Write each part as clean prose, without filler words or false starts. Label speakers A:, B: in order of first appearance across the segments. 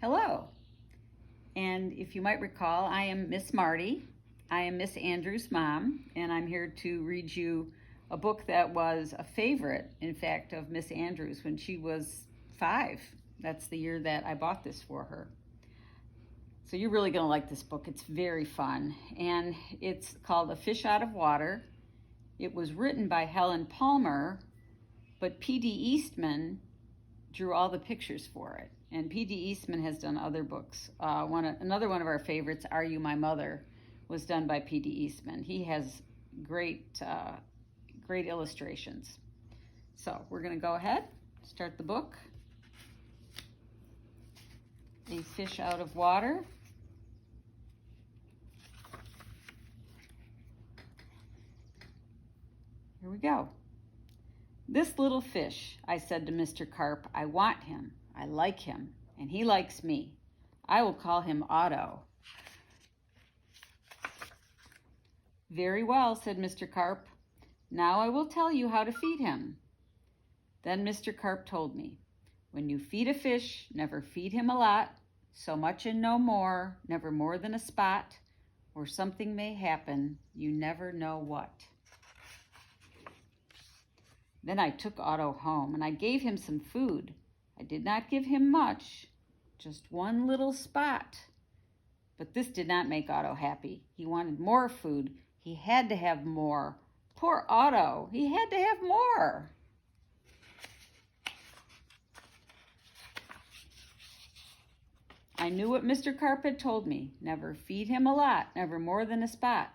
A: Hello, and if you might recall, I am Miss Marty. I am Miss Andrews' mom, and I'm here to read you a book that was a favorite, in fact, of Miss Andrews when she was 5. That's the year that I bought this for her. So you're really going to like this book. It's very fun, and it's called A Fish Out of Water. It was written by Helen Palmer, but P.D. Eastman drew all the pictures for it. And P.D. Eastman has done other books. Another one of our favorites, Are You My Mother, was done by P.D. Eastman. He has great illustrations. So we're going to go ahead, start the book. A Fish Out of Water. Here we go. This little fish, I said to Mr. Carp, I want him, I like him, and he likes me. I will call him Otto. Very well, said Mr. Carp. Now I will tell you how to feed him. Then Mr. Carp told me, when you feed a fish, never feed him a lot, so much and no more, never more than a spot, or something may happen, you never know what. Then I took Otto home, and I gave him some food. I did not give him much, just one little spot. But this did not make Otto happy. He wanted more food. He had to have more. Poor Otto, he had to have more. I knew what Mr. Carp had told me. Never feed him a lot, never more than a spot.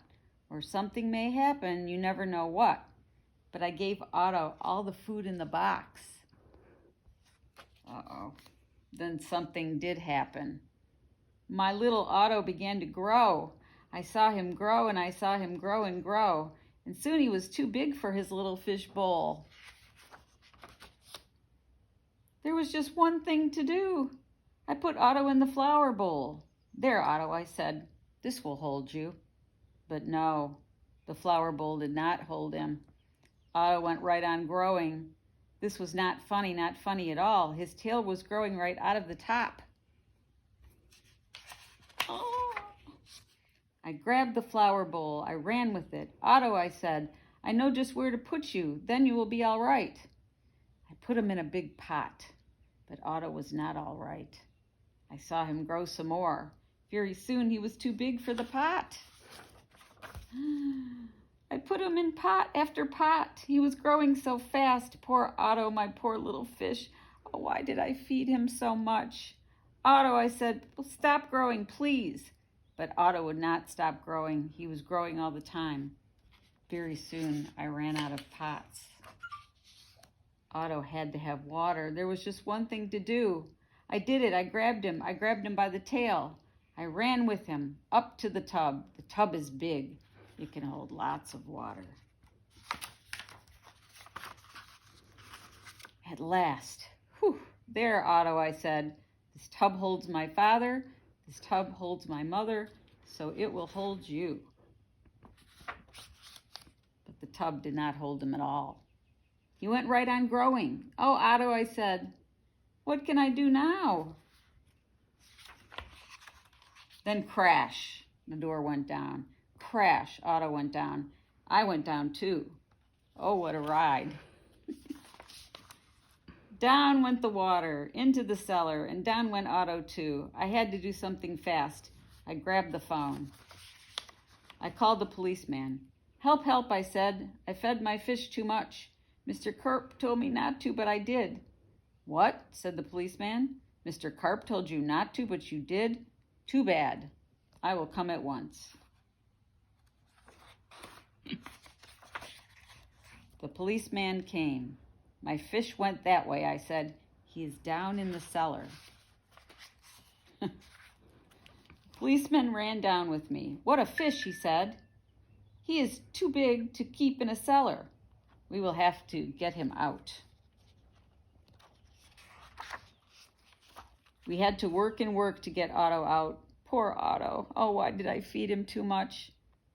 A: Or something may happen, you never know what. But I gave Otto all the food in the box. Uh-oh. Then something did happen. My little Otto began to grow. I saw him grow, and I saw him grow and grow. And soon he was too big for his little fish bowl. There was just one thing to do. I put Otto in the flower bowl. There, Otto, I said, this will hold you. But no, the flower bowl did not hold him. Otto went right on growing. This was not funny at all. His tail was growing right out of the top. Oh. I grabbed the flower bowl. I ran with it. Otto, I said, I know just where to put you. Then you will be all right. I put him in a big pot, but Otto was not all right. I saw him grow some more. Very soon he was too big for the pot. I put him in pot after pot. He was growing so fast. Poor Otto, my poor little fish. Oh, why did I feed him so much? Otto, I said, well, stop growing, please. But Otto would not stop growing. He was growing all the time. Very soon, I ran out of pots. Otto had to have water. There was just one thing to do. I did it. I grabbed him. I grabbed him by the tail. I ran with him up to the tub. The tub is big. It can hold lots of water. At last, whew, there, Otto, I said. This tub holds my father. This tub holds my mother, so it will hold you. But the tub did not hold him at all. He went right on growing. Oh, Otto, I said, what can I do now? Then crash, the door went down. Crash, Otto went down. I went down too. Oh, what a ride. Down went the water, into the cellar, and down went Otto too. I had to do something fast. I grabbed the phone. I called the policeman. Help, help, I said. I fed my fish too much. Mr. Carp told me not to, but I did. What? Said the policeman. Mr. Carp told you not to, but you did? Too bad. I will come at once. The policeman came. My fish went that way, I said. He is down in the cellar. Policeman ran down with me. What a fish, he said. He is too big to keep in a cellar. We will have to get him out. We had to work and work to get Otto out. Poor Otto. Oh, why did I feed him too much?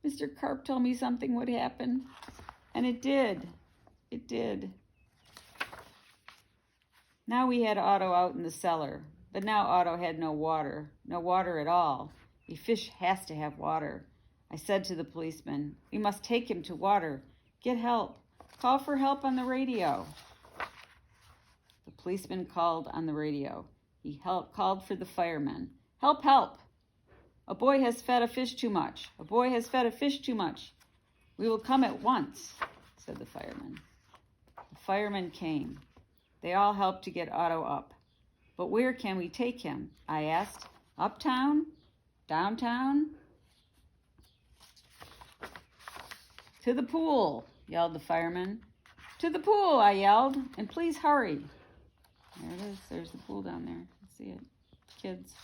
A: Mr. Carp told me something would happen. And it did. It did. Now we had Otto out in the cellar. But now Otto had no water at all. A fish has to have water. I said to the policeman, "We must take him to water. Get help. Call for help on the radio." The policeman called on the radio. He called for the firemen. "Help, help! A boy has fed a fish too much. A boy has fed a fish too much." "We will come at once," said the firemen. The firemen came. They all helped to get Otto up. "But where can we take him?" I asked. "Uptown? Downtown?" "To the pool," yelled the fireman. "To the pool," I yelled, "and please hurry." There it is. There's the pool down there. You see it. Kids.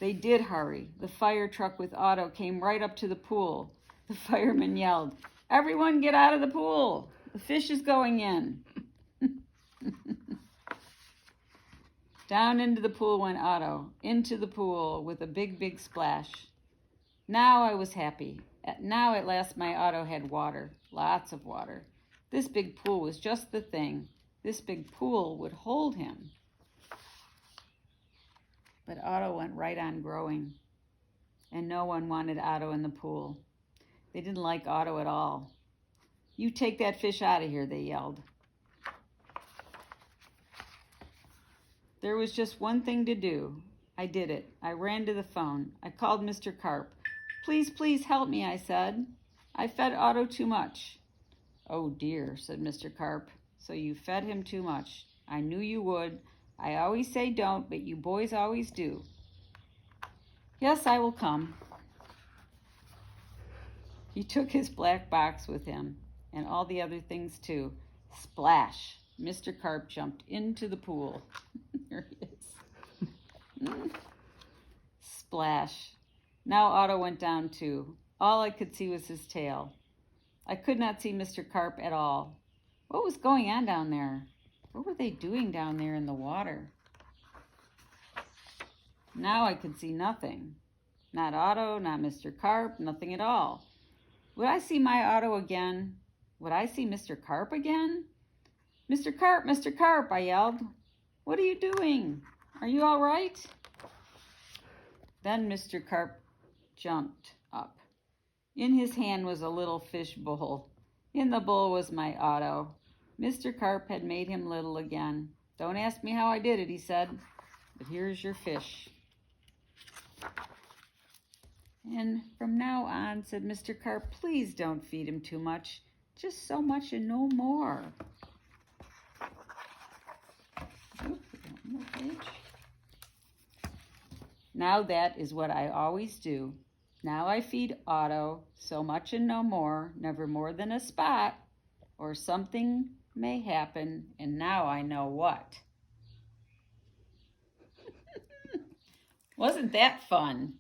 A: They did hurry. The fire truck with Otto came right up to the pool. The fireman yelled, "Everyone get out of the pool. The fish is going in." Down into the pool went Otto, into the pool with a big, big splash. Now I was happy. Now at last my Otto had water, lots of water. This big pool was just the thing. This big pool would hold him. But Otto went right on growing, and no one wanted Otto in the pool. They didn't like Otto at all. "You take that fish out of here," they yelled. There was just one thing to do. I did it. I ran to the phone. I called Mr. Carp. "Please, please help me," I said. "I fed Otto too much." "Oh dear," said Mr. Carp. "So you fed him too much. I knew you would. I always say don't, but you boys always do." "Yes, I will come." He took his black box with him, and all the other things too. Splash! Mr. Carp jumped into the pool. There he is. Splash! Now Otto went down too. All I could see was his tail. I could not see Mr. Carp at all. What was going on down there? What were they doing down there in the water? Now I could see nothing. Not Otto, not Mr. Carp, nothing at all. Would I see my Otto again? Would I see Mr. Carp again? "Mr. Carp, Mr. Carp," I yelled. "What are you doing? Are you all right?" Then Mr. Carp jumped up. In his hand was a little fish bowl. In the bowl was my Otto. Mr. Carp had made him little again. "Don't ask me how I did it," he said, "but here's your fish." "And from now on," said Mr. Carp, "please don't feed him too much. Just so much and no more." Now that is what I always do. Now I feed Otto so much and no more, never more than a spot, or something may happen, and now I know what. Wasn't that fun?